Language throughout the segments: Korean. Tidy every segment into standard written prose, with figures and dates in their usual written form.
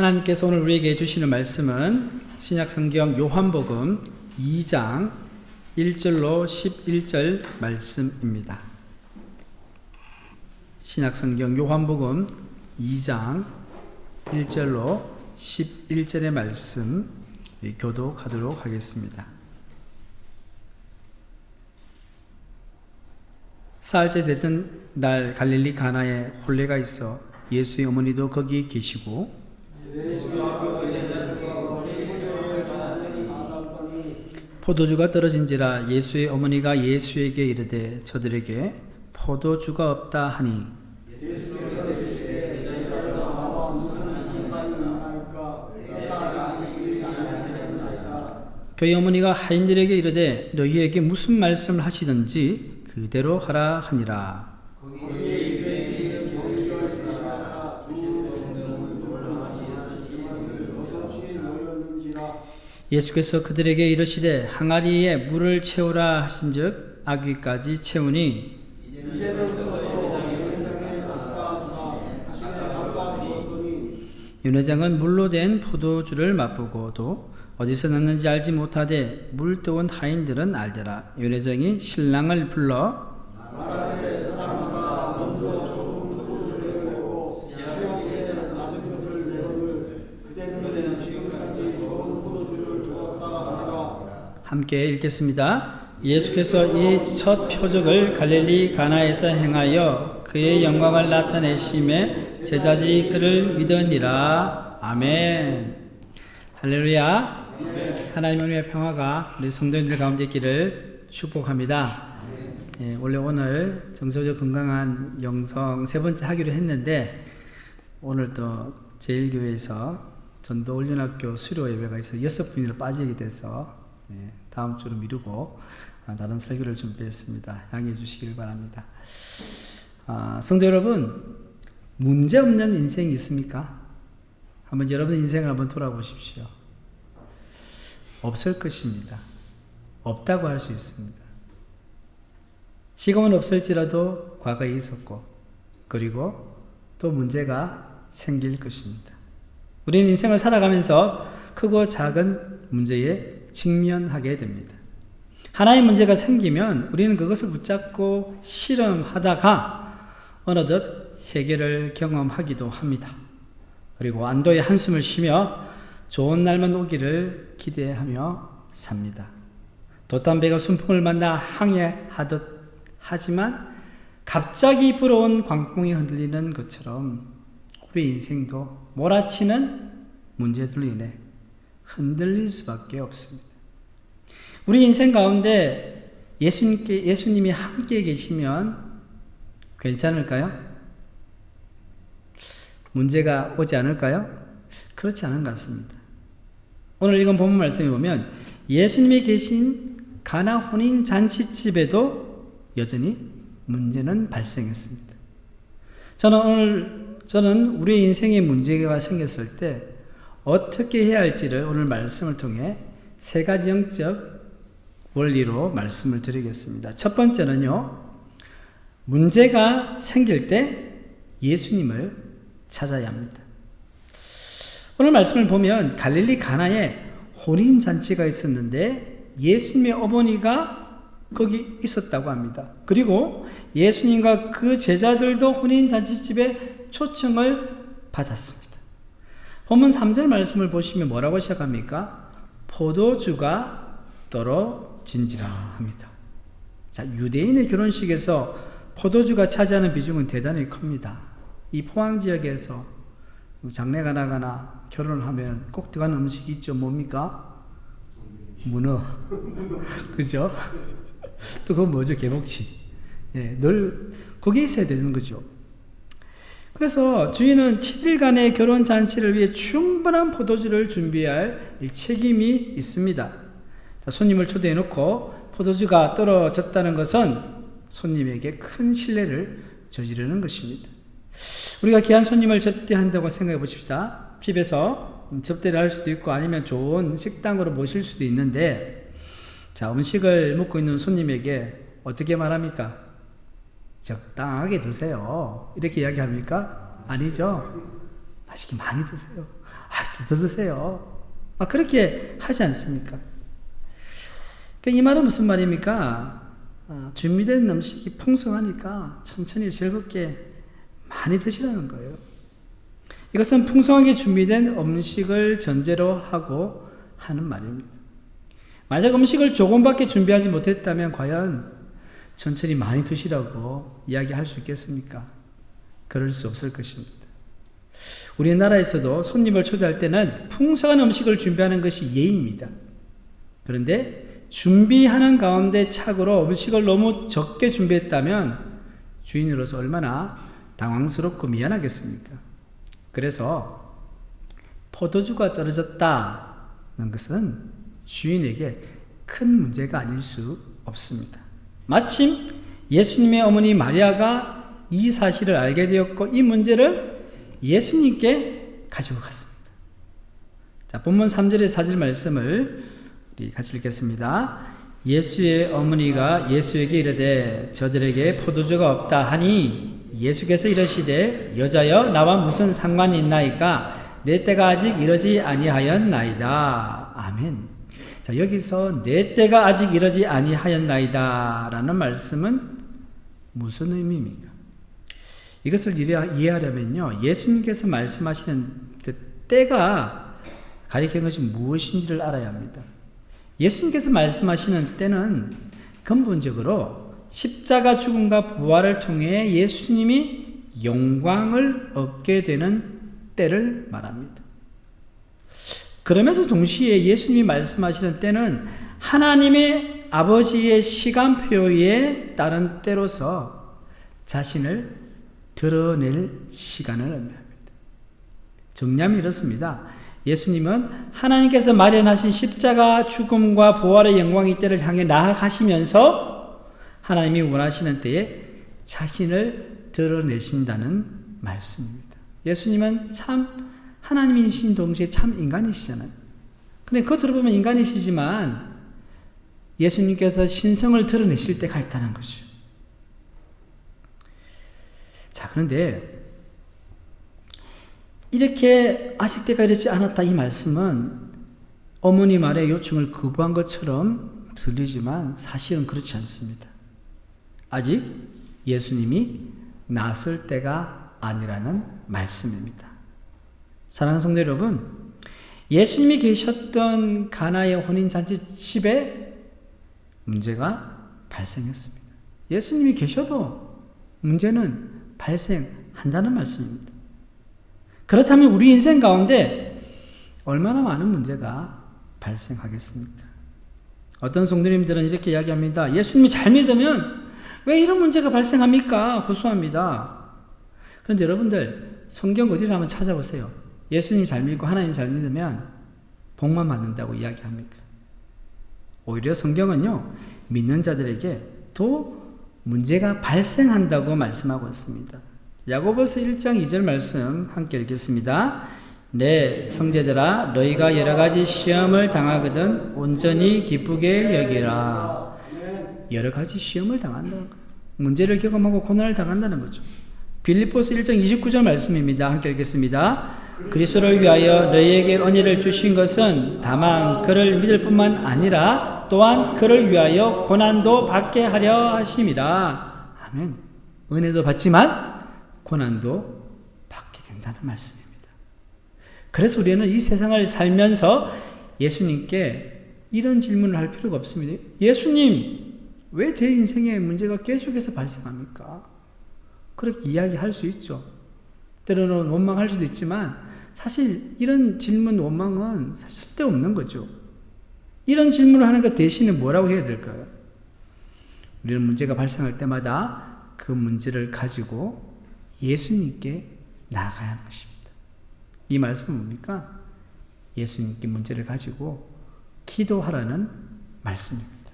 하나님께서 오늘 우리에게 주시는 말씀은 신약성경 요한복음 2장 1절로 11절 말씀입니다. 신약성경 요한복음 2장 1절로 11절의 말씀 교독하도록 하겠습니다. 사흘째 되던 날 갈릴리 가나에 혼례가 있어 예수의 어머니도 거기 계시고 포도주가 떨어진지라 예수의 어머니가 예수에게 이르되 저들에게 포도주가 없다 하니 그의 어머니가 하인들에게 이르되 너희에게 무슨 말씀을 하시든지 그대로 하라 하니라. 예수께서 그들에게 이르시되 항아리에 물을 채우라 하신즉 아귀까지 채우니 윤회장은 물로 된 포도주를 맛보고도 어디서 났는지 알지 못하되 물 떠온 하인들은 알더라. 윤회장이 신랑을 불러 함께 읽겠습니다. 예수께서 이 첫 표적을 갈릴리 가나에서 행하여 그의 영광을 나타내심에 제자들이 그를 믿으니라. 아멘. 할렐루야. 하나님의 평화가 우리 성도님들 가운데 있기를 축복합니다. 원래 오늘 정서적 건강한 영성 세 번째 하기로 했는데 오늘 또 제일교회에서 전도훈련학교 수료 예배가 있어서 6분이 빠지게 돼서 다음 주로 미루고 다른 설교를 준비했습니다. 양해해 주시길 바랍니다. 성도 여러분, 문제 없는 인생이 있습니까? 한번 여러분 인생을 한번 돌아보십시오. 없을 것입니다. 없다고 할 수 있습니다. 지금은 없을지라도 과거에 있었고 그리고 또 문제가 생길 것입니다. 우리는 인생을 살아가면서 크고 작은 문제에 직면하게 됩니다. 하나의 문제가 생기면 우리는 그것을 붙잡고 실험하다가 어느덧 해결을 경험하기도 합니다. 그리고 안도의 한숨을 쉬며 좋은 날만 오기를 기대하며 삽니다. 돛담배가 순풍을 만나 항해하듯 하지만 갑자기 불어온 광풍이 흔들리는 것처럼 우리 인생도 몰아치는 문제들로 인해 흔들릴 수밖에 없습니다. 우리 인생 가운데 예수님이 함께 계시면 괜찮을까요? 문제가 오지 않을까요? 그렇지 않은 것 같습니다. 오늘 읽은 본문 말씀에 보면 예수님이 계신 가나 혼인 잔치집에도 여전히 문제는 발생했습니다. 저는 우리 인생에 문제가 생겼을 때 어떻게 해야 할지를 오늘 말씀을 통해 세 가지 영적 원리로 말씀을 드리겠습니다. 첫 번째는요, 문제가 생길 때 예수님을 찾아야 합니다. 오늘 말씀을 보면 갈릴리 가나에 혼인잔치가 있었는데 예수님의 어머니가 거기 있었다고 합니다. 그리고 예수님과 그 제자들도 혼인잔치집에 초청을 받았습니다. 본문 3절 말씀을 보시면 뭐라고 시작합니까? 포도주가 떨어진지라 합니다. 자, 유대인의 결혼식에서 포도주가 차지하는 비중은 대단히 큽니다. 이 포항 지역에서 장례가 나거나 결혼을 하면 꼭 들어가는 음식이 있죠. 뭡니까? 문어. 그죠? 또 그건 뭐죠? 개복치. 늘 거기에 있어야 되는 거죠. 그래서 주인은 7일간의 결혼 잔치를 위해 충분한 포도주를 준비할 책임이 있습니다. 자, 손님을 초대해 놓고 포도주가 떨어졌다는 것은 손님에게 큰 신뢰를 저지르는 것입니다. 우리가 귀한 손님을 접대한다고 생각해 보십시다. 집에서 접대를 할 수도 있고 아니면 좋은 식당으로 모실 수도 있는데, 자, 음식을 먹고 있는 손님에게 어떻게 말합니까? 적당하게 드세요. 이렇게 이야기합니까? 아니죠. 맛있게 많이 드세요. 더 드세요. 막 그렇게 하지 않습니까? 이 말은 무슨 말입니까? 준비된 음식이 풍성하니까 천천히 즐겁게 많이 드시라는 거예요. 이것은 풍성하게 준비된 음식을 전제로 하고 하는 말입니다. 만약 음식을 조금밖에 준비하지 못했다면 과연 천천히 많이 드시라고 이야기할 수 있겠습니까? 그럴 수 없을 것입니다. 우리나라에서도 손님을 초대할 때는 풍성한 음식을 준비하는 것이 예의입니다. 그런데 준비하는 가운데 착오로 음식을 너무 적게 준비했다면 주인으로서 얼마나 당황스럽고 미안하겠습니까? 그래서 포도주가 떨어졌다는 것은 주인에게 큰 문제가 아닐 수 없습니다. 마침 예수님의 어머니 마리아가 이 사실을 알게 되었고 이 문제를 예수님께 가지고 갔습니다. 자, 본문 3절의 4절 말씀을 우리 같이 읽겠습니다. 예수의 어머니가 예수에게 이르되 저들에게 포도주가 없다 하니 예수께서 이르시되 여자여 나와 무슨 상관이 있나이까 내 때가 아직 이르지 아니하였나이다. 아멘. 자, 여기서 내 때가 아직 이르지 아니하였나이다 라는 말씀은 무슨 의미입니까? 이것을 이해하려면요, 예수님께서 말씀하시는 그 때가 가리키는 것이 무엇인지를 알아야 합니다. 예수님께서 말씀하시는 때는 근본적으로 십자가 죽음과 부활을 통해 예수님이 영광을 얻게 되는 때를 말합니다. 그러면서 동시에 예수님이 말씀하시는 때는 하나님의 아버지의 시간표에 따른 때로서 자신을 드러낼 시간을 의미합니다. 정리하면 이렇습니다. 예수님은 하나님께서 마련하신 십자가 죽음과 부활의 영광의 때를 향해 나아가시면서 하나님이 원하시는 때에 자신을 드러내신다는 말씀입니다. 예수님은 참 하나님이신 동시에 참 인간이시잖아요. 근데 겉으로 보면 인간이시지만 예수님께서 신성을 드러내실 때가 있다는 것이죠. 자, 그런데 이렇게 아직 때가 이르지 않았다 이 말씀은 어머니 말의 요청을 거부한 것처럼 들리지만 사실은 그렇지 않습니다. 아직 예수님이 나설 때가 아니라는 말씀입니다. 사랑하는 성도 여러분, 예수님이 계셨던 가나의 혼인잔치 집에 문제가 발생했습니다. 예수님이 계셔도 문제는 발생한다는 말씀입니다. 그렇다면 우리 인생 가운데 얼마나 많은 문제가 발생하겠습니까? 어떤 성도님들은 이렇게 이야기합니다. 예수님이 잘 믿으면 왜 이런 문제가 발생합니까? 호소합니다. 그런데 여러분들 성경 어디를 한번 찾아보세요. 예수님 잘 믿고 하나님 잘 믿으면 복만 받는다고 이야기합니까? 오히려 성경은요, 믿는 자들에게 또 문제가 발생한다고 말씀하고 있습니다. 야고보서 1장 2절 말씀 함께 읽겠습니다. 네, 형제들아 너희가 여러 가지 시험을 당하거든 온전히 기쁘게 여기라. 여러 가지 시험을 당한다는 거예요. 문제를 경험하고 고난을 당한다는 거죠. 빌립보서 1장 29절 말씀입니다. 함께 읽겠습니다. 그리스도를 위하여 너희에게 은혜를 주신 것은 다만 그를 믿을 뿐만 아니라 또한 그를 위하여 고난도 받게 하려 하심이라. 아멘. 은혜도 받지만 고난도 받게 된다는 말씀입니다. 그래서 우리는 이 세상을 살면서 예수님께 이런 질문을 할 필요가 없습니다. 예수님, 왜 제 인생에 문제가 계속해서 발생합니까? 그렇게 이야기할 수 있죠. 때로는 원망할 수도 있지만 사실 이런 질문, 원망은 사실 쓸데없는 거죠. 이런 질문을 하는 것 대신에 뭐라고 해야 될까요? 우리는 문제가 발생할 때마다 그 문제를 가지고 예수님께 나아가야 하는 것입니다. 이 말씀은 뭡니까? 예수님께 문제를 가지고 기도하라는 말씀입니다.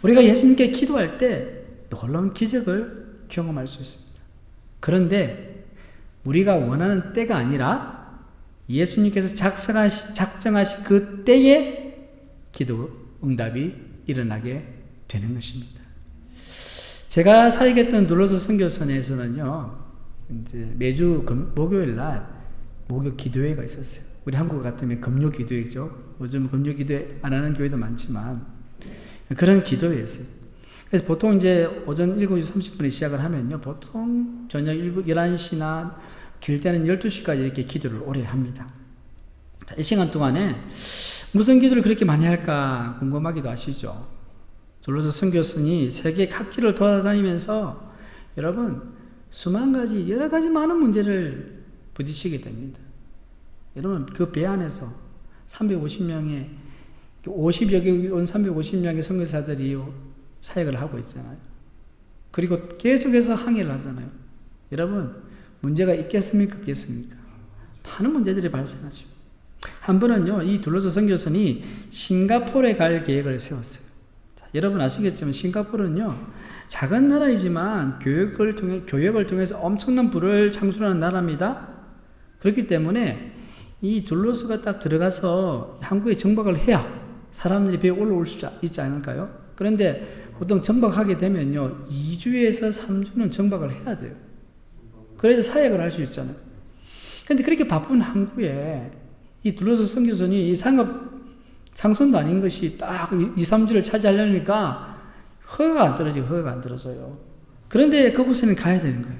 우리가 예수님께 기도할 때 놀라운 기적을 경험할 수 있습니다. 그런데 우리가 원하는 때가 아니라 예수님께서 작정하신 그 때에 기도 응답이 일어나게 되는 것입니다. 제가 사역했던 눌러서 선교선에서는요, 이제 매주 목요일 날 목요 기도회가 있었어요. 우리 한국 같으면 금요 기도회죠. 요즘 금요 기도 안 하는 교회도 많지만 그런 기도회였어요. 그래서 보통 이제 오전 7시 30분에 시작을 하면요. 보통 저녁 11시나 길 때는 12시까지 이렇게 기도를 오래 합니다. 자, 이 시간 동안에 무슨 기도를 그렇게 많이 할까 궁금하기도 하시죠. 둘러서 선교선이 세계 각지를 돌아다니면서 여러분 수만 가지 여러 가지 많은 문제를 부딪히게 됩니다. 여러분 그 배 안에서 350명의 50여 개 온 350명의 선교사들이 사역을 하고 있잖아요. 그리고 계속해서 항해를 하잖아요. 여러분 문제가 있겠습니까? 없겠습니까? 많은 문제들이 발생하죠. 한 번은요, 이 둘러서 선교선이 싱가포르에 갈 계획을 세웠어요. 자, 여러분 아시겠지만 싱가포르는요, 작은 나라이지만 교역을 통해서 엄청난 부를 창출하는 나라입니다. 그렇기 때문에 이 둘러서가 딱 들어가서 한국에 정박을 해야 사람들이 배에 올라올 수 있지 않을까요? 그런데 보통 정박하게 되면요, 2주에서 3주는 정박을 해야 돼요. 그래서 사역을 할 수 있잖아요. 그런데 그렇게 바쁜 항구에 이 둘러서 선교선이 이 상선도 아닌 것이 딱 2, 3주를 차지하려니까 허가가 안 떨어지고 허가가 안 떨어져요. 그런데 그곳에는 가야 되는 거예요.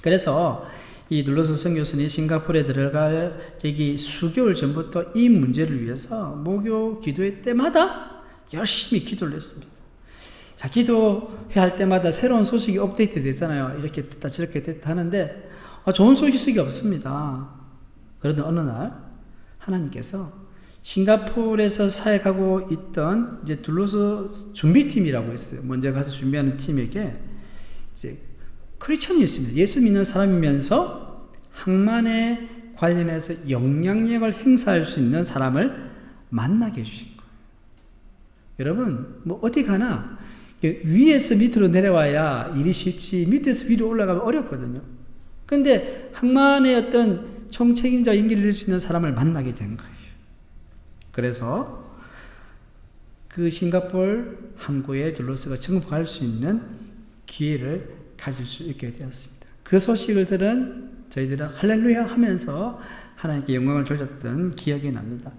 그래서 이 둘러서 선교선이 싱가포르에 들어갈 여기 수개월 전부터 이 문제를 위해서 목요 기도회 때마다 열심히 기도를 했습니다. 자, 기도회 할 때마다 새로운 소식이 업데이트 되잖아요. 이렇게 됐다 저렇게 됐다 하는데 좋은 소식이 없습니다. 그러던 어느 날 하나님께서 싱가포르에서 사역하고 있던 이제 둘러서 준비팀이라고 했어요. 먼저 가서 준비하는 팀에게 이제 크리스천이었습니다. 예수 믿는 사람이면서 항만에 관련해서 영향력을 행사할 수 있는 사람을 만나게 해주신 거예요. 여러분, 뭐 어디 가나 위에서 밑으로 내려와야 일이 쉽지 밑에서 위로 올라가면 어렵거든요. 그런데 항만의 어떤 총책임자 임기를 낼 수 있는 사람을 만나게 된 거예요. 그래서 그 싱가포르 항구에 둘러서가 정복할 수 있는 기회를 가질 수 있게 되었습니다. 그 소식을 들은 저희들은 할렐루야 하면서 하나님께 영광을 돌렸던 기억이 납니다.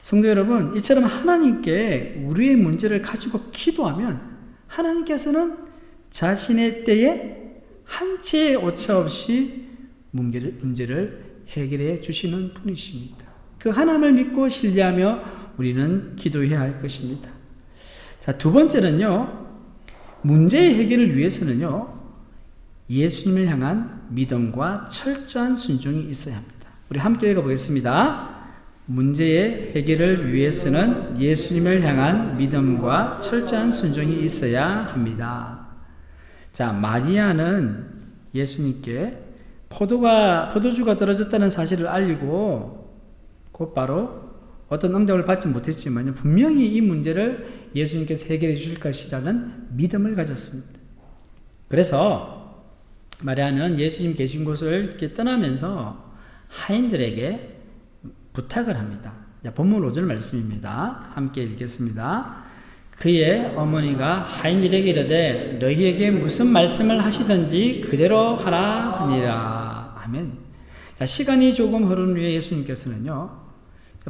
성도 여러분, 이처럼 하나님께 우리의 문제를 가지고 기도하면 하나님께서는 자신의 때에 한 채의 오차 없이 문제를 해결해 주시는 분이십니다. 그 하나님을 믿고 신뢰하며 우리는 기도해야 할 것입니다. 자, 두 번째는요, 문제의 해결을 위해서는요, 예수님을 향한 믿음과 철저한 순종이 있어야 합니다. 우리 함께 읽어보겠습니다. 문제의 해결을 위해서는 예수님을 향한 믿음과 철저한 순종이 있어야 합니다. 자, 마리아는 예수님께 포도주가 떨어졌다는 사실을 알리고 곧바로 어떤 응답을 받지 못했지만 분명히 이 문제를 예수님께서 해결해 주실 것이라는 믿음을 가졌습니다. 그래서 마리아는 예수님 계신 곳을 이렇게 떠나면서 하인들에게 부탁을 합니다. 자, 본문 5절 말씀입니다. 함께 읽겠습니다. 그의 어머니가 하인들에게 이르되 너희에게 무슨 말씀을 하시든지 그대로 하라 하니라. 아멘. 자, 시간이 조금 흐른 후에 예수님께서는요,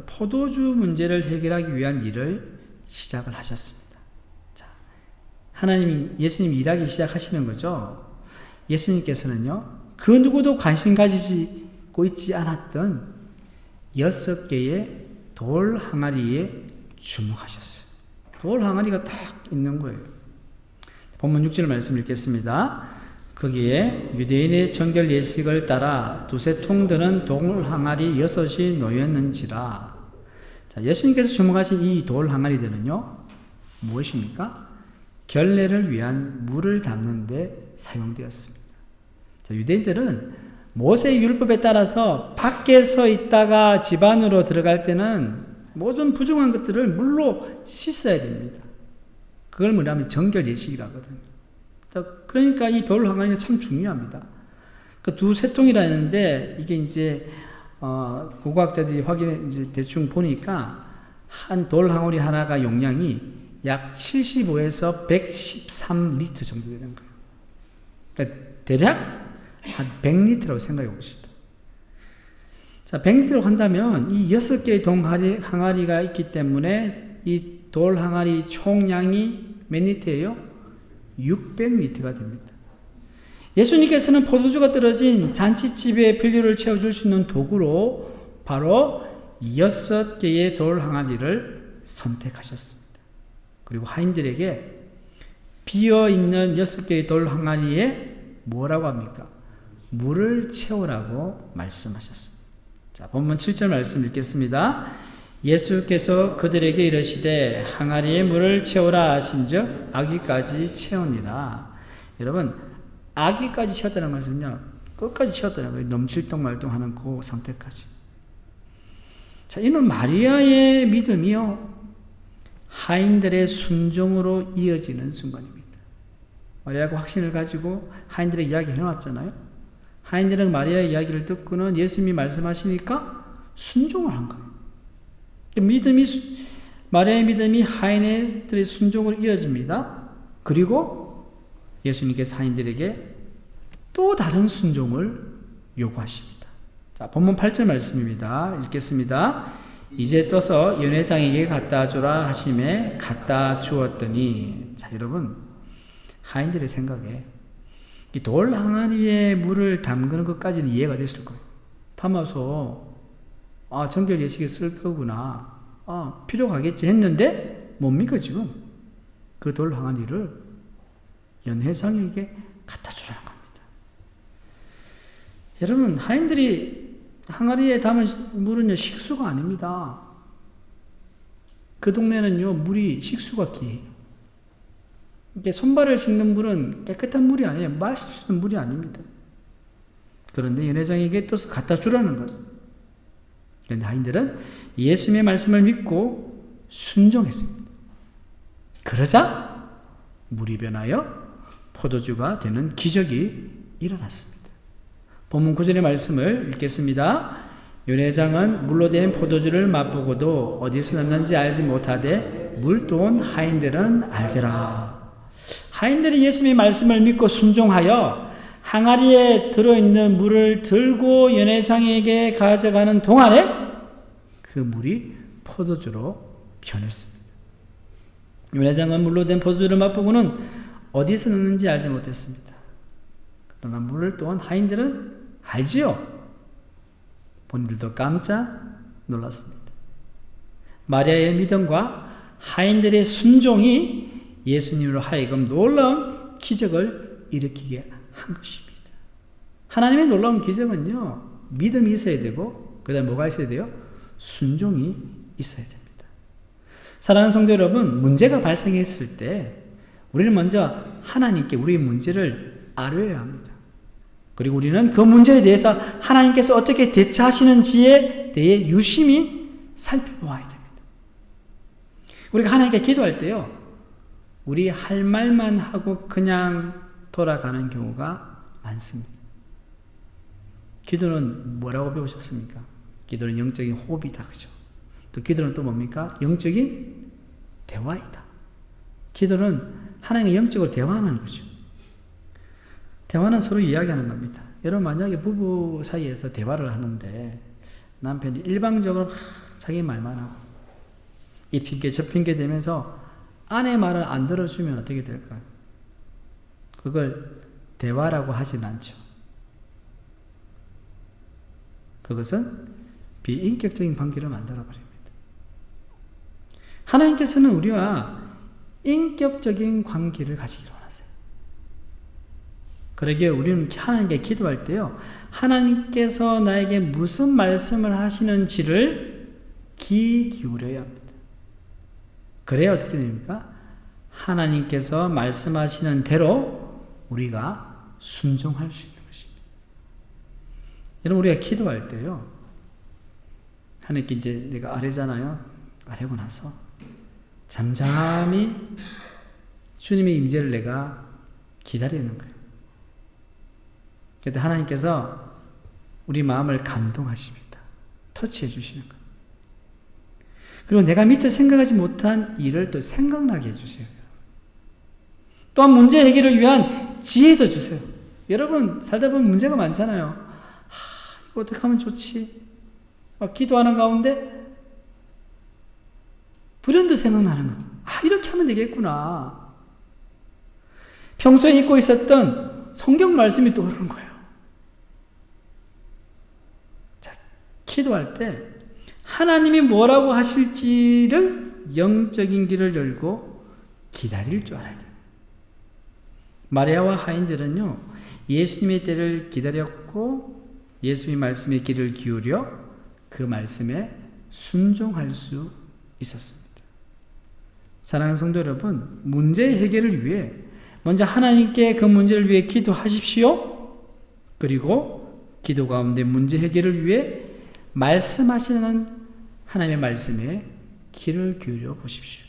포도주 문제를 해결하기 위한 일을 시작을 하셨습니다. 자, 예수님이 일하기 시작하시는 거죠. 예수님께서는요, 그 누구도 관심 가지고 있지 않았던 6개의 돌 항아리에 주목하셨어요. 돌 항아리가 딱 있는 거예요. 본문 6절 말씀 읽겠습니다. 거기에 유대인의 정결 예식을 따라 두세 통 드는 돌 항아리 6이 놓였는지라. 자, 예수님께서 주목하신 이 돌 항아리들은요, 무엇입니까? 결례를 위한 물을 담는 데 사용되었습니다. 자, 유대인들은 모세의 율법에 따라서 밖에 서 있다가 집 안으로 들어갈 때는 모든 부정한 것들을 물로 씻어야 됩니다. 그걸 뭐냐면 정결 예식이라거든요. 그러니까 이 돌 항아리가 참 중요합니다. 그 두세 통이라는데 이게 이제 고고학자들이 이제 대충 보니까 한 돌 항아리 하나가 용량이 약 75에서 113리터 정도 되는 거예요. 그러니까 대략 한 100리터라고 생각해 봅시다. 자, 100m라고 한다면 이 6개의 항아리가 있기 때문에 이 돌 항아리 총량이 몇 리터예요? 600리터가 됩니다. 예수님께서는 포도주가 떨어진 잔치집의 필요를 채워줄 수 있는 도구로 바로 6개의 돌 항아리를 선택하셨습니다. 그리고 하인들에게 비어있는 6개의 돌 항아리에 뭐라고 합니까? 물을 채우라고 말씀하셨습니다. 자, 본문 7절 말씀 읽겠습니다. 예수께서 그들에게 이르시되 항아리에 물을 채우라 하신즉 아기까지 채우니라. 여러분, 아기까지 채웠다는 것은요, 끝까지 채웠다는 거예요. 넘칠동 말동하는 그 상태까지. 자, 이는 마리아의 믿음이요, 하인들의 순종으로 이어지는 순간입니다. 마리아가 확신을 가지고 하인들의 이야기를 해놨잖아요. 하인들은 마리아의 이야기를 듣고는 예수님이 말씀하시니까 순종을 한 거예요. 마리아의 믿음이 하인들의 순종으로 이어집니다. 그리고 예수님께서 하인들에게 또 다른 순종을 요구하십니다. 자, 본문 8절 말씀입니다. 읽겠습니다. 이제 떠서 연회장에게 갖다 주라 하심에 갖다 주었더니, 자, 여러분, 하인들의 생각에 이 돌 항아리에 물을 담그는 것까지는 이해가 됐을 거예요. 담아서 정결 예식에 쓸 거구나, 필요하겠지 했는데 뭡니까 지금? 그 돌 항아리를 연회장에게 갖다 주라는 겁니다. 여러분, 하인들이 항아리에 담은 물은요, 식수가 아닙니다. 그 동네는요, 물이 식수가 귀해요. 이렇게 손발을 씻는 물은 깨끗한 물이 아니에요. 마실 수 있는 물이 아닙니다. 그런데 연회장에게 또 갖다 주라는 거예요. 그런데 하인들은 예수님의 말씀을 믿고 순종했습니다. 그러자 물이 변하여 포도주가 되는 기적이 일어났습니다. 본문 9절의 말씀을 읽겠습니다. 연회장은 물로 된 포도주를 맛보고도 어디서 났는지 알지 못하되 물도온 하인들은 알더라. 하인들이 예수님의 말씀을 믿고 순종하여 항아리에 들어있는 물을 들고 연회장에게 가져가는 동안에 그 물이 포도주로 변했습니다. 연회장은 물로 된 포도주를 맛보고는 어디서 났는지 알지 못했습니다. 그러나 물을 또한 하인들은 알지요. 본인들도 깜짝 놀랐습니다. 마리아의 믿음과 하인들의 순종이 예수님으로 하여금 놀라운 기적을 일으키게 한 것입니다. 하나님의 놀라운 기적은요, 믿음이 있어야 되고, 그 다음에 뭐가 있어야 돼요? 순종이 있어야 됩니다. 사랑하는 성도 여러분, 문제가 발생했을 때 우리는 먼저 하나님께 우리의 문제를 알아야 합니다. 그리고 우리는 그 문제에 대해서 하나님께서 어떻게 대처하시는지에 대해 유심히 살펴보아야 됩니다. 우리가 하나님께 기도할 때요, 우리 할 말만 하고 그냥 돌아가는 경우가 많습니다. 기도는 뭐라고 배우셨습니까? 기도는 영적인 호흡이다, 그죠? 또 기도는 또 뭡니까? 영적인 대화이다. 기도는 하나님과 영적으로 대화하는 거죠. 대화는 서로 이야기하는 겁니다. 여러분, 만약에 부부 사이에서 대화를 하는데 남편이 일방적으로 막 자기 말만 하고 이 핑계 저 핑계 대면서 아내 말을 안 들어주면 어떻게 될까요? 그걸 대화라고 하진 않죠. 그것은 비인격적인 관계를 만들어버립니다. 하나님께서는 우리와 인격적인 관계를 가지기를 원하세요. 그러기에 우리는 하나님께 기도할 때요, 하나님께서 나에게 무슨 말씀을 하시는지를 귀 기울여야 합니다. 그래야 어떻게 됩니까? 하나님께서 말씀하시는 대로 우리가 순종할 수 있는 것입니다. 여러분, 우리가 기도할 때요, 하나님께 이제 내가 아뢰잖아요. 아뢰고 나서 잠잠히 주님의 임재를 내가 기다리는 거예요. 그때 하나님께서 우리 마음을 감동하십니다. 터치해 주시는 거예요. 그리고 내가 미처 생각하지 못한 일을 또 생각나게 해주세요. 또한 문제 해결을 위한 지혜도 주세요. 여러분, 살다 보면 문제가 많잖아요. 이거 어떻게 하면 좋지? 기도하는 가운데 불현듯 생각나는 거예요. 이렇게 하면 되겠구나. 평소에 읽고 있었던 성경 말씀이 떠오르는 거예요. 자, 기도할 때 하나님이 뭐라고 하실지를 영적인 길을 열고 기다릴 줄 알아야 돼요. 마리아와 하인들은요, 예수님의 때를 기다렸고 예수님의 말씀에 귀를 기울여 그 말씀에 순종할 수 있었습니다. 사랑하는 성도 여러분, 문제 해결을 위해 먼저 하나님께 그 문제를 위해 기도하십시오. 그리고 기도 가운데 문제 해결을 위해 말씀하시는 하나님의 말씀에 귀를 기울여 보십시오.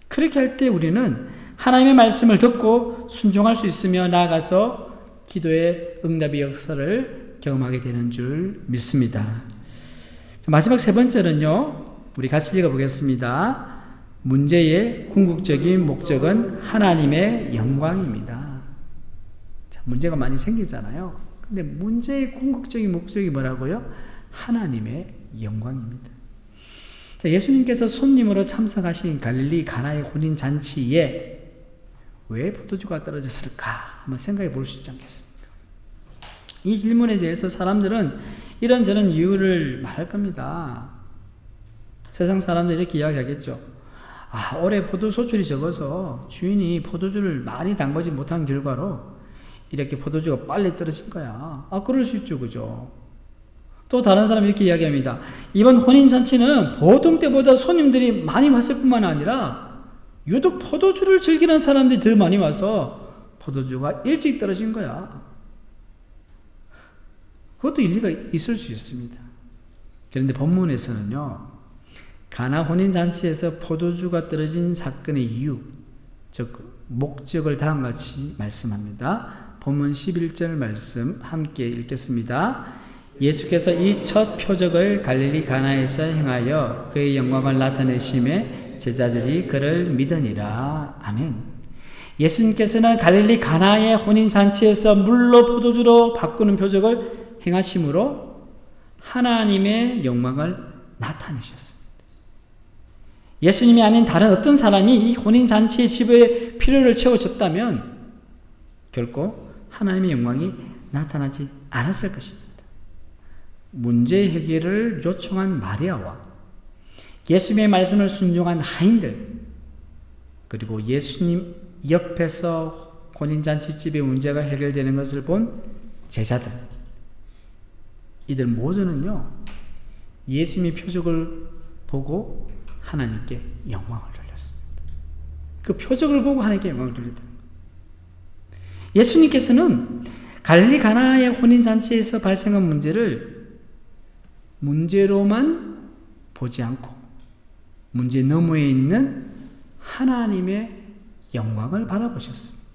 그렇게 할 때 우리는 하나님의 말씀을 듣고 순종할 수 있으며 나아가서 기도의 응답의 역사를 경험하게 되는 줄 믿습니다. 마지막 세 번째는요, 우리 같이 읽어보겠습니다. 문제의 궁극적인 목적은 하나님의 영광입니다. 자, 문제가 많이 생기잖아요. 근데 문제의 궁극적인 목적이 뭐라고요? 하나님의 영광입니다. 자, 예수님께서 손님으로 참석하신 갈릴리 가나의 혼인잔치에 왜 포도주가 떨어졌을까? 한번 생각해 볼 수 있지 않겠습니까? 이 질문에 대해서 사람들은 이런저런 이유를 말할 겁니다. 세상 사람들이 이렇게 이야기하겠죠. 올해 포도 소출이 적어서 주인이 포도주를 많이 담그지 못한 결과로 이렇게 포도주가 빨리 떨어진 거야. 그럴 수 있죠, 그죠? 또 다른 사람이 이렇게 이야기합니다. 이번 혼인잔치는 보통 때보다 손님들이 많이 왔을 뿐만 아니라 유독 포도주를 즐기는 사람들이 더 많이 와서 포도주가 일찍 떨어진 거야. 그것도 일리가 있을 수 있습니다. 그런데 본문에서는요, 가나 혼인잔치에서 포도주가 떨어진 사건의 이유, 즉 목적을 다음과 같이 말씀합니다. 본문 11절 말씀 함께 읽겠습니다. 예수께서 이 첫 표적을 갈릴리 가나에서 행하여 그의 영광을 나타내심에 제자들이 그를 믿으니라. 아멘. 예수님께서는 갈릴리 가나의 혼인잔치에서 물로 포도주로 바꾸는 표적을 행하심으로 하나님의 영광을 나타내셨습니다. 예수님이 아닌 다른 어떤 사람이 이 혼인잔치의 집의 필요를 채워줬다면 결코 하나님의 영광이 나타나지 않았을 것입니다. 문제 해결을 요청한 마리아와 예수님의 말씀을 순종한 하인들, 그리고 예수님 옆에서 혼인잔치집의 문제가 해결되는 것을 본 제자들, 이들 모두는요, 예수님의 표적을 보고 하나님께 영광을 돌렸습니다. 그 표적을 보고 하나님께 영광을 돌렸다. 예수님께서는 갈릴리 가나의 혼인잔치에서 발생한 문제를 문제로만 보지 않고 문제 너머에 있는 하나님의 영광을 바라보셨습니다.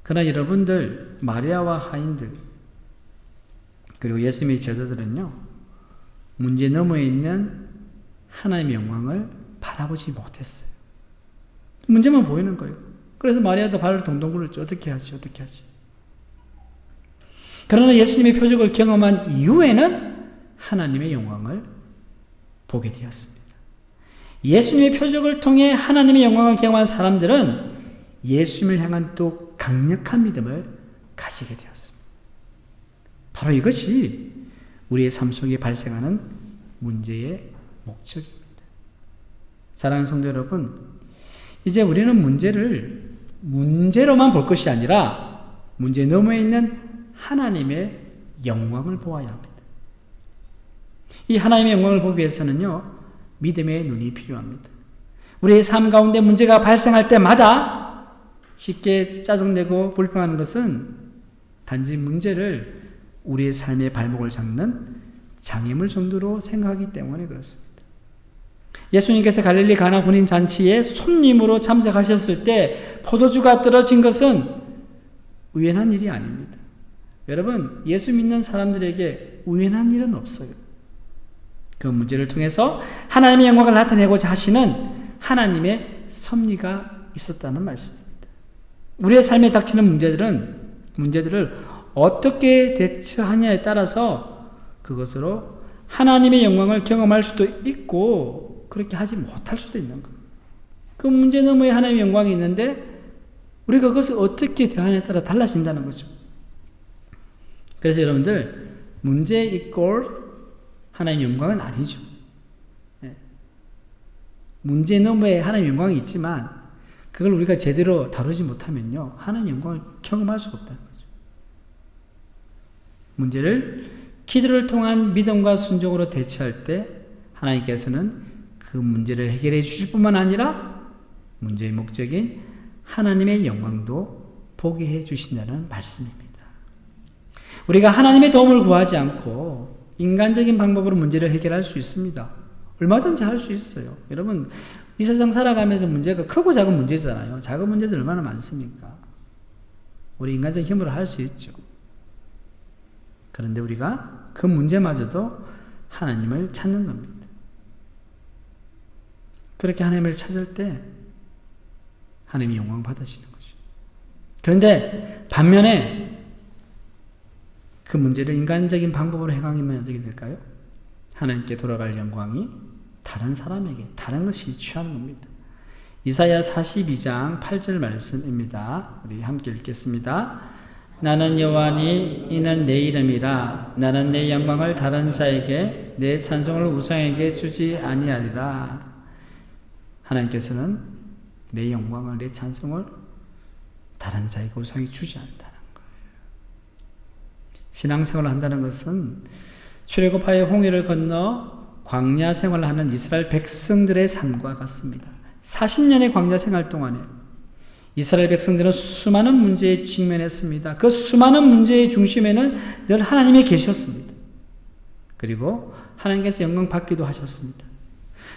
그러나 여러분들, 마리아와 하인들, 그리고 예수님의 제자들은요, 문제 너머에 있는 하나님의 영광을 바라보지 못했어요. 문제만 보이는 거예요. 그래서 마리아도 발을 동동 굴렸죠. 어떻게 하지? 그러나 예수님의 표적을 경험한 이후에는 하나님의 영광을 보게 되었습니다. 예수님의 표적을 통해 하나님의 영광을 경험한 사람들은 예수님을 향한 또 강력한 믿음을 가지게 되었습니다. 바로 이것이 우리의 삶 속에 발생하는 문제의 목적입니다. 사랑하는 성도 여러분, 이제 우리는 문제를 문제로만 볼 것이 아니라 문제 너머에 있는 하나님의 영광을 보아야 합니다. 이 하나님의 영광을 보기 위해서는요, 믿음의 눈이 필요합니다. 우리의 삶 가운데 문제가 발생할 때마다 쉽게 짜증내고 불평하는 것은 단지 문제를 우리의 삶의 발목을 잡는 장애물 정도로 생각하기 때문에 그렇습니다. 예수님께서 갈릴리 가나 혼인 잔치에 손님으로 참석하셨을 때 포도주가 떨어진 것은 우연한 일이 아닙니다. 여러분, 예수 믿는 사람들에게 우연한 일은 없어요. 그 문제를 통해서 하나님의 영광을 나타내고자 하시는 하나님의 섭리가 있었다는 말씀입니다. 우리의 삶에 닥치는 문제들을 어떻게 대처하냐에 따라서 그것으로 하나님의 영광을 경험할 수도 있고 그렇게 하지 못할 수도 있는 거예요. 그 문제 너머에 하나님의 영광이 있는데 우리가 그것을 어떻게 대하느냐에 따라 달라진다는 거죠. 그래서 여러분들 문제 이꼴 하나님의 영광은 아니죠. 문제 너머에 하나님의 영광이 있지만 그걸 우리가 제대로 다루지 못하면요 하나님의 영광을 경험할 수가 없다는 거죠. 문제를 기도를 통한 믿음과 순종으로 대처할 때 하나님께서는 그 문제를 해결해 주실 뿐만 아니라 문제의 목적인 하나님의 영광도 보게 해 주신다는 말씀입니다. 우리가 하나님의 도움을 구하지 않고 인간적인 방법으로 문제를 해결할 수 있습니다. 얼마든지 할 수 있어요. 여러분 이 세상 살아가면서 문제가 크고 작은 문제잖아요. 작은 문제들 얼마나 많습니까? 우리 인간적인 힘으로 할 수 있죠. 그런데 우리가 그 문제마저도 하나님을 찾는 겁니다. 그렇게 하나님을 찾을 때 하나님이 영광 받으시는 거죠. 그런데 반면에 그 문제를 인간적인 방법으로 해결하면 어떻게 될까요? 하나님께 돌아갈 영광이 다른 사람에게 다른 것이 취하는 겁니다. 이사야 42장 8절 말씀입니다. 우리 함께 읽겠습니다. 나는 여호와니 이는 내 이름이라. 나는 내 영광을 다른 자에게 내 찬송을 우상에게 주지 아니하리라. 하나님께서는 내 영광을 내 찬송을 다른 자에게 우상에게 주지 않는다는 거예요. 신앙생활을 한다는 것은 출애굽하여 홍해를 건너 광야 생활을 하는 이스라엘 백성들의 삶과 같습니다. 40년의 광야 생활 동안에 이스라엘 백성들은 수많은 문제에 직면했습니다. 그 수많은 문제의 중심에는 늘 하나님이 계셨습니다. 그리고 하나님께서 영광 받기도 하셨습니다.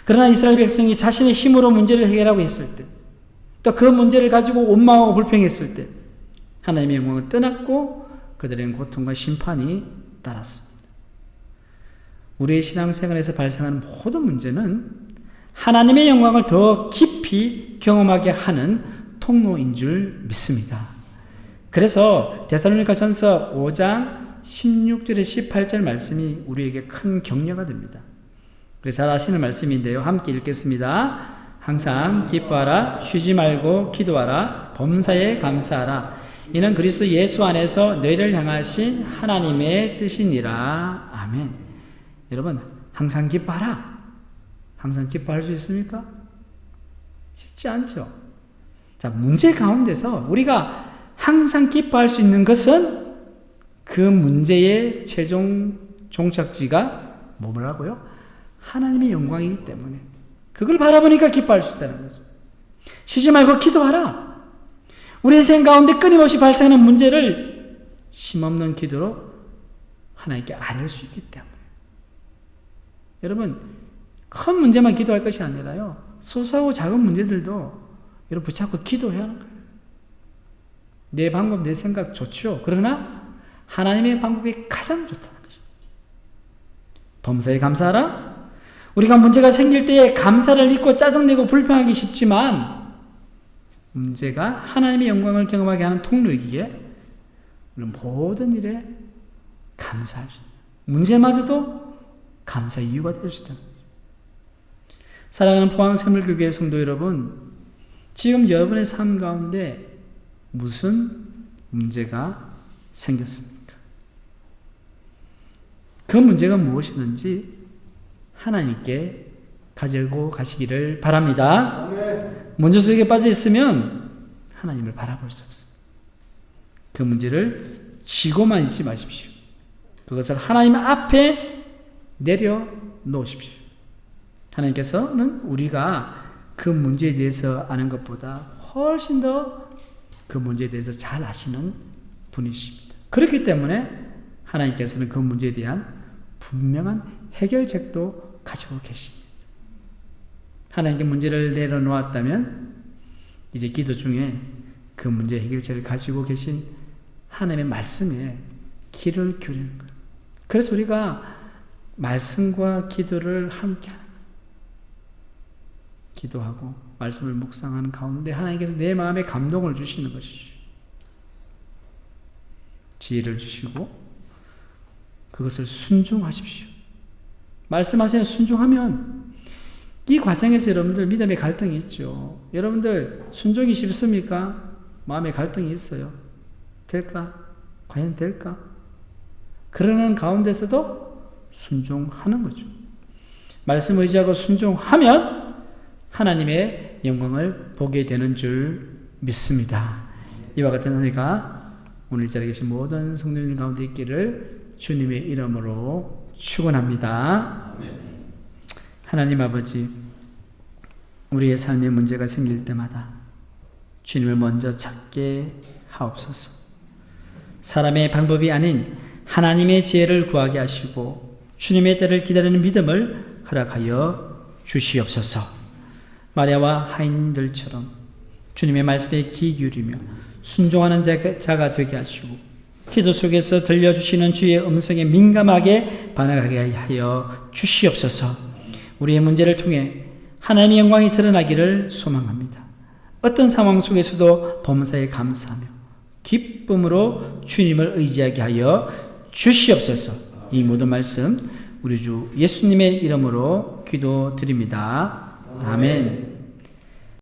그러나 이스라엘 백성이 자신의 힘으로 문제를 해결하고 했을 때, 또 그 문제를 가지고 원망하고 불평했을 때 하나님의 영광을 떠났고 그들에겐 고통과 심판이 따랐습니다. 우리의 신앙생활에서 발생하는 모든 문제는 하나님의 영광을 더 깊이 경험하게 하는 통로인 줄 믿습니다. 그래서 데살로니가전서 5장 16절에 18절 말씀이 우리에게 큰 격려가 됩니다. 그래서 잘 아시는 말씀인데요. 함께 읽겠습니다. 항상 기뻐하라, 쉬지 말고 기도하라, 범사에 감사하라. 이는 그리스도 예수 안에서 너희를 향하신 하나님의 뜻이니라. 아멘. 여러분, 항상 기뻐하라. 항상 기뻐할 수 있습니까? 쉽지 않죠. 자, 문제 가운데서 우리가 항상 기뻐할 수 있는 것은 그 문제의 최종 종착지가 뭐라고요? 하나님의 영광이기 때문에 그걸 바라보니까 기뻐할 수 있다는 거죠. 쉬지 말고 기도하라. 우리의 인생 가운데 끊임없이 발생하는 문제를 힘없는 기도로 하나님께 아뢰을 수 있기 때문에. 여러분, 큰 문제만 기도할 것이 아니라요, 소소하고 작은 문제들도 여러분 붙잡고 기도해야 하는 거예요. 내 방법, 내 생각 좋죠. 그러나 하나님의 방법이 가장 좋다는 거죠. 범사에 감사하라. 우리가 문제가 생길 때에 감사를 잊고 짜증내고 불평하기 쉽지만 문제가 하나님의 영광을 경험하게 하는 통로이기에 모든 일에 감사할 수 있는, 문제마저도 감사의 이유가 될 수 있다는 거죠. 사랑하는 포항샘물교회 성도 여러분, 지금 여러분의 삶 가운데 무슨 문제가 생겼습니까? 그 문제가 무엇이든지 하나님께 가지고 가시기를 바랍니다. 문제 속에 빠져 있으면 하나님을 바라볼 수 없습니다. 그 문제를 쥐고만 있지 마십시오. 그것을 하나님 앞에 내려놓으십시오. 하나님께서는 우리가 그 문제에 대해서 아는 것보다 훨씬 더 그 문제에 대해서 잘 아시는 분이십니다. 그렇기 때문에 하나님께서는 그 문제에 대한 분명한 해결책도 가지고 계십니다. 하나님께 문제를 내려놓았다면 이제 기도 중에 그 문제 해결책을 가지고 계신 하나님의 말씀에 귀를 기울이는 거예요. 그래서 우리가 말씀과 기도를 함께 하는 거예요. 기도하고 말씀을 묵상하는 가운데 하나님께서 내 마음에 감동을 주시는 것이죠. 지혜를 주시고 그것을 순종하십시오. 말씀하시는 순종하면 이 과정에서 여러분들 믿음의 갈등이 있죠. 여러분들 순종이 쉽습니까? 마음의 갈등이 있어요. 될까? 과연 될까? 그러는 가운데서도 순종하는 거죠. 말씀 의지하고 순종하면 하나님의 영광을 보게 되는 줄 믿습니다. 이와 같은 은혜가 오늘 이 자리에 계신 모든 성도님 가운데 있기를 주님의 이름으로 축원합니다. 하나님 아버지, 우리의 삶에 문제가 생길 때마다 주님을 먼저 찾게 하옵소서. 사람의 방법이 아닌 하나님의 지혜를 구하게 하시고 주님의 때를 기다리는 믿음을 허락하여 주시옵소서. 마리아와 하인들처럼 주님의 말씀에 귀 기울이며 순종하는 자가 되게 하시고 기도 속에서 들려주시는 주의 음성에 민감하게 반응하게 하여 주시옵소서. 우리의 문제를 통해 하나님의 영광이 드러나기를 소망합니다. 어떤 상황 속에서도 범사에 감사하며 기쁨으로 주님을 의지하게 하여 주시옵소서. 이 모든 말씀 우리 주 예수님의 이름으로 기도드립니다. 아멘.